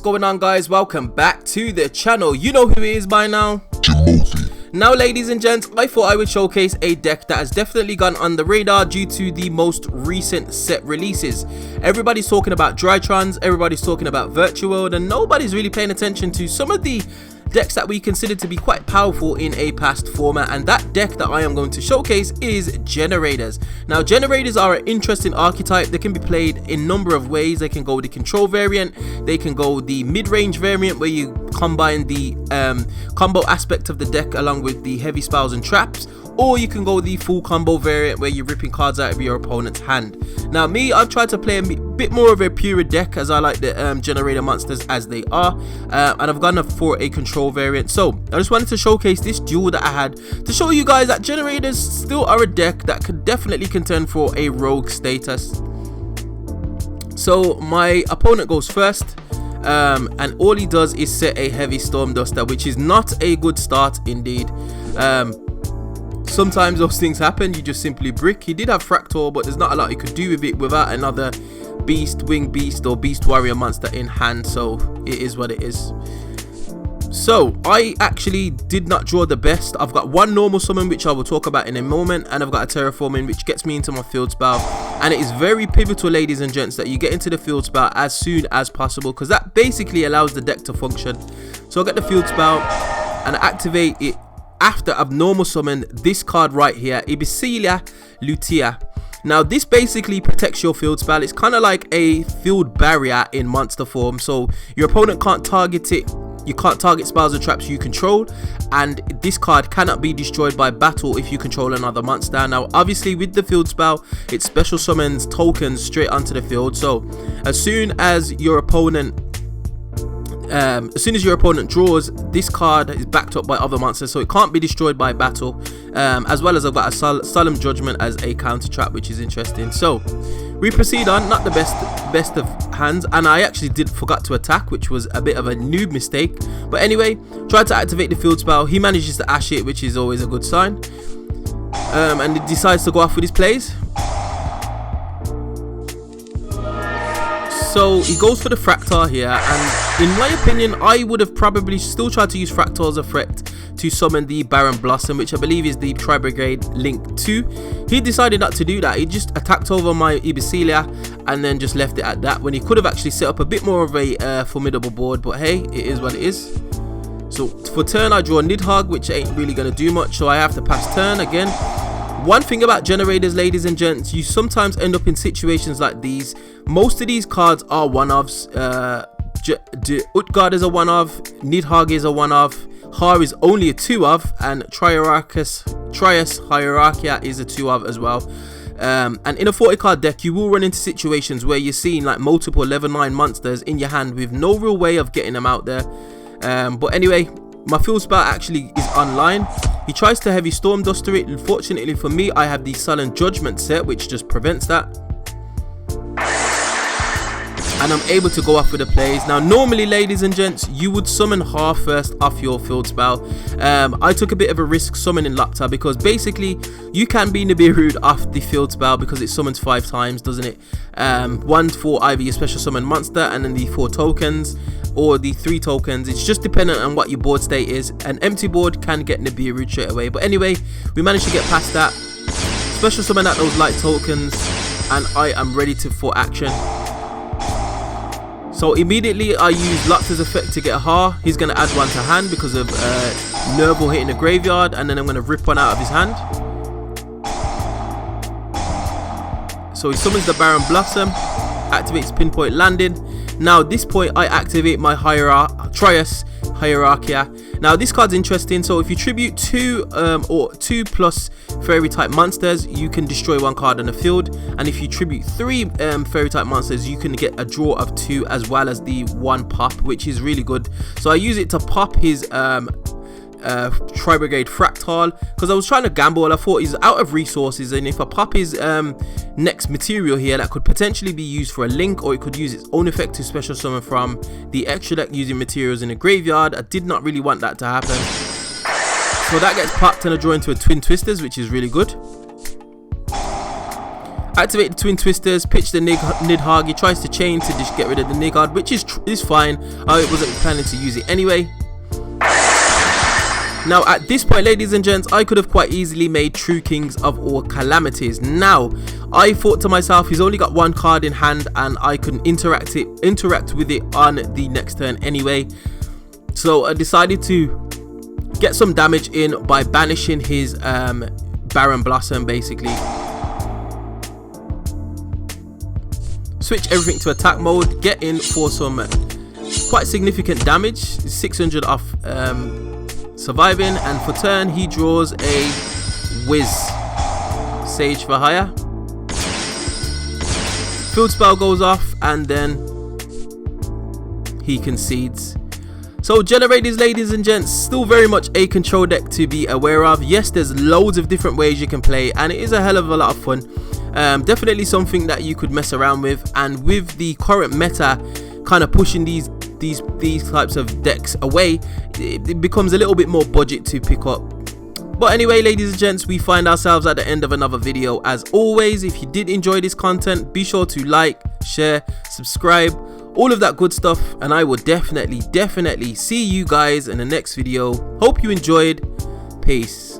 going on, guys? Welcome back to the channel. You know who it is by now. Jimothy. Now, ladies and gents, I thought I would showcase a deck that has definitely gone on the radar due to the most recent set releases. Everybody's talking about Drytrons, everybody's talking about Virtual World, and nobody's really paying attention to some of the decks that we consider to be quite powerful in a past format, and that deck that I am going to showcase is Generators. Now, Generators are an interesting archetype. They can be played in a number of ways. They can go the control variant, they can go the mid-range variant where you combine the combo aspect of the deck along with the heavy spells and traps, or you can go the full combo variant where you're ripping cards out of your opponent's hand. Now, me, I've tried to play a bit more of a pure deck as I like the generator monsters as they are, and I've gone for a control variant. So I just wanted to showcase this duel that I had to show you guys that Generators still are a deck that could definitely contend for a rogue status. So my opponent goes first, and all he does is set a heavy storm duster, which is not a good start indeed. Sometimes those things happen, you just simply brick. He did have Fractal, but there's not a lot he could do with it without another beast, wing beast, or beast warrior monster in hand, so it is what it is. So I actually did not draw the best. I've got one normal summon which I will talk about in a moment, and I've got a terraforming which gets me into my field spell, and it is very pivotal, ladies and gents, that you get into the field spell as soon as possible, because that basically allows the deck to function. So I get the field spell and I activate it after I've normal summoned this card right here, Ibicilia Lutea. Now, this basically protects your field spell. It's kind of like a field barrier in monster form, so your opponent can't target it. You can't target spells or traps you control, and this card cannot be destroyed by battle if you control another monster. Now, obviously, with the field spell, it special summons tokens straight onto the field. So as soon as your opponent draws, this card is backed up by other monsters, so it can't be destroyed by battle. As well as I've got a Solemn Judgment as a counter trap, which is interesting. So we proceed on. Not the best of hands, and I actually forgot to attack, which was a bit of a noob mistake. But anyway, tried to activate the field spell. He manages to ash it, which is always a good sign. And he decides to go off with his plays. So he goes for the Fractal here, and in my opinion, I would have probably still tried to use Fractal as a threat to summon the Barren Blossom, which I believe is the Tri-Brigade Link 2. He decided not to do that. He just attacked over my Ibicilia and then just left it at that, when he could have actually set up a bit more of a formidable board, but hey, it is what it is. So for turn, I draw Nidhogg, which ain't really going to do much, so I have to pass turn again. One thing about Generators, ladies and gents, you sometimes end up in situations like these. Most of these cards are one-offs. Utgard is a one-of, Nidhogg is a one-of, Har is only a two-of, and Trias Hierarchia is a two-of as well. And in a 40 card deck, you will run into situations where you're seeing like multiple level 9 monsters in your hand with no real way of getting them out there. But anyway, my field spell actually is online. He tries to heavy storm duster it. Unfortunately for me, I have the Solemn Judgment set, which just prevents that, and I'm able to go off with the plays. Now, normally, ladies and gents, you would summon Har first off your field spell. I took a bit of a risk summoning Lapta, because basically you can be Nibiru'd off the field spell because it summons 5 times, doesn't it? One for either your special summon monster, and then the 4 tokens, or the 3 tokens. It's just dependent on what your board state is. An empty board can get Nibiru'd straight away, but anyway, we managed to get past that. Special summon out those light tokens, and I am ready for action. So immediately I use Lapta's effect to get a Har. He's going to add one to hand because of Nerval hitting the graveyard, and then I'm going to rip one out of his hand. So he summons the Barren Blossom, activates Pinpoint Landing. Now at this point I activate my Trias Hierarchia. Now this card's interesting. So if you tribute 2 or 2 plus fairy type monsters, you can destroy 1 card on the field, and if you tribute 3 fairy type monsters, you can get a draw of 2 as well as the 1 pop, which is really good. So I use it to pop his Tri-Brigade Fractal, because I was trying to gamble. I thought he's out of resources, and if I pop his next material here, that could potentially be used for a link, or it could use its own effect to special summon from the extra deck using materials in the graveyard. I did not really want that to happen, so that gets popped, and I draw into a Twin Twisters, which is really good. Activate the twin twisters, pitch the Nidhogg. He tries to chain to just get rid of the Nidhogg, which is fine. I wasn't planning to use it anyway. Now at this point, ladies and gents, I could have quite easily made True Kings of all calamities. Now I thought to myself, he's only got one card in hand and I can interact with it on the next turn anyway. So I decided to get some damage in by banishing his Baron Blossom, basically. Switch everything to attack mode, get in for some quite significant damage, 600 off surviving, and for turn he draws a Whiz Sage for hire. Field spell goes off and then he concedes. So Generators, ladies and gents, still very much a control deck to be aware of. Yes, there's loads of different ways you can play and it is a hell of a lot of fun. Definitely something that you could mess around with, and with the current meta kind of pushing these types of decks away, it becomes a little bit more budget to pick up. But anyway, ladies and gents, we find ourselves at the end of another video. As always, if you did enjoy this content, be sure to like, share, subscribe, all of that good stuff, and I will definitely see you guys in the next video. Hope you enjoyed. Peace.